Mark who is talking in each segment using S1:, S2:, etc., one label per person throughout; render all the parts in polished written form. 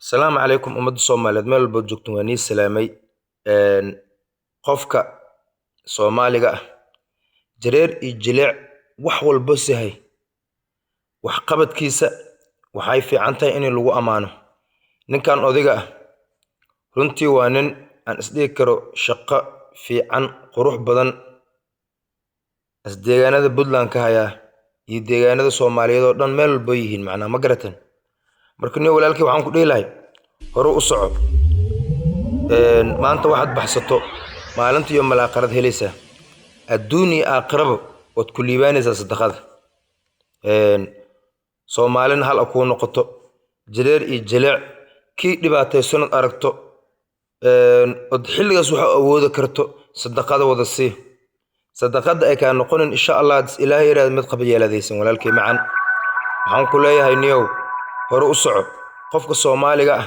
S1: السلام عليكم أمد الصوماليات meel walba joogto waan ii salaamay qofka Soomaaliga ah jareer iyo jilic wax walba sahay wax qabadkiisa waxay fiican tahay in lagu amaano ninkan odiga ah runtii waa nin aan isdhiigi karo shaqo fiican qurux badan deegaanada Puntland ka haya iyo deegaanada Soomaaliyeed oo dhan meel walba yihiin macna ma garatan marka nin walaalkii waxaan ku dhiilahay hore u soco maanta waxaad baxsato maalintii iyo malaaqarad helaysa adduuni aakhiraba wad ku liibaanaysaa sadaqada Soomaalina hal ku noqoto jireer iyo jilic kii dhibaataysan aragto od xilligaas waxa awoodo karto sadaqada wada sii sadaqada ay ka noqonin insha Allah ilaahay yiraahdo mid qabiyeeladaysan walaalkii macaan waxaan ku leeyahay niyow hore u soco qofka Soomaaliga ah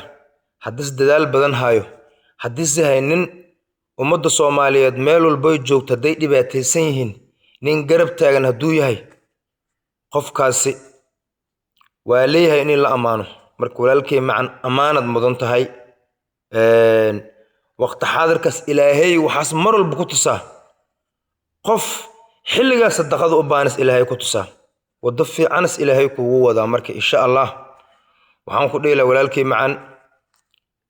S1: haddii dadaal badan hayo haddii si haynin ummadda Soomaaliyeed meel walba joogto haday dhibaataysan yihiin nin garab taagan haduu yahay qofkaasi waa leeyahay in la amaano marka walaalkii macaan amaanad mudan tahay waqti xaadirkaas ilaahay waxaas mar walba ku tusaa qof xilligaas sadaqada u baanis ilaahay ku tusaa wada fiicanas ilaahay kugu wada marka insha Allah waxaan ku dheelaa walaalkii macaan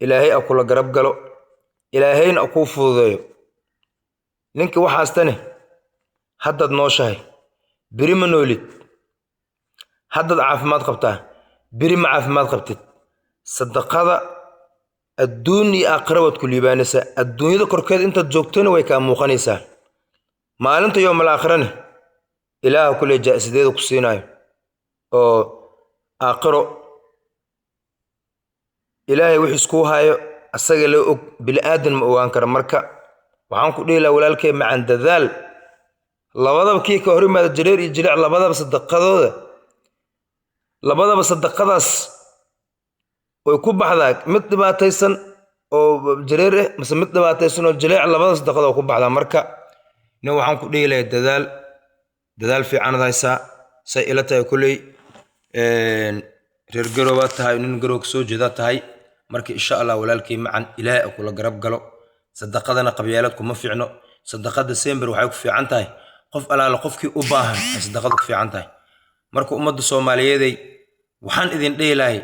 S1: ilaahay akula garab galo ilaahayna aku fududeeyo ninka waxaas tani haddad nooshahay biri ma noolid haddad caafimaad qabtaa biri ma caafimaad qabtid sadaqada adduun iyo aakhira wad ku liibaanaysaa adduunyada korkeed inta joogtana way ka muuqanaysaa maalinta yawmal aakhirana ilaaha kule jaasideeda ku siinaayo oo aakhiro ilaahay wix isku hayo asaga la og bil aadan ma ogaan kara marka waxaan ku dheelaa walaalkay macaan dadaal labadaba kii ka horimaada jireer iyo jilic labadaba sadaqadaas way ku baxdaa mid dhibaataysan oo jireer mise mid dhibaataysan oo jilic labada sadaqada ku baxdaa marka nin waxaan ku dheelaa dadaal fiican haysa say ila tahay kulay reer garooba tahay nin garoog soo jeeda tahay marka insha Allah walaalkii macaan ilaahay akula garab galo sadaqadana qabyaalad kuma fiicno sadaqada sember waxay ku fiican tahay qof alaala qofkii u baahan sadaqada ku fiican tahay marka ummadda Soomaaliyeed waxaan idin dheelahay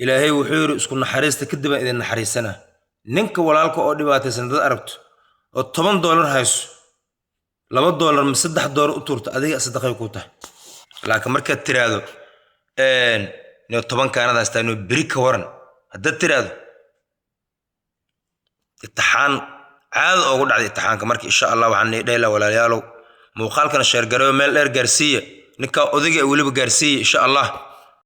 S1: ilaahay wuxuu yiri isku naxariista kadib idin naxariisana ninka walaalka oo dhibaataysan dad aragto oo $10 hayso $2 ma $3 u turto adiga sadaqay ku tahay laakiin marka tiraado no 10 kaanada astaano biri ka waran hadda tiraado imtixaan caad ugu dhacday imtixaanka marka insha Allah waxaan dheelaa walaalayaalow muuqaalkan share gareeyo meel dheer gaarsiiya ninka odiga waliba gaarsiiya insha Allah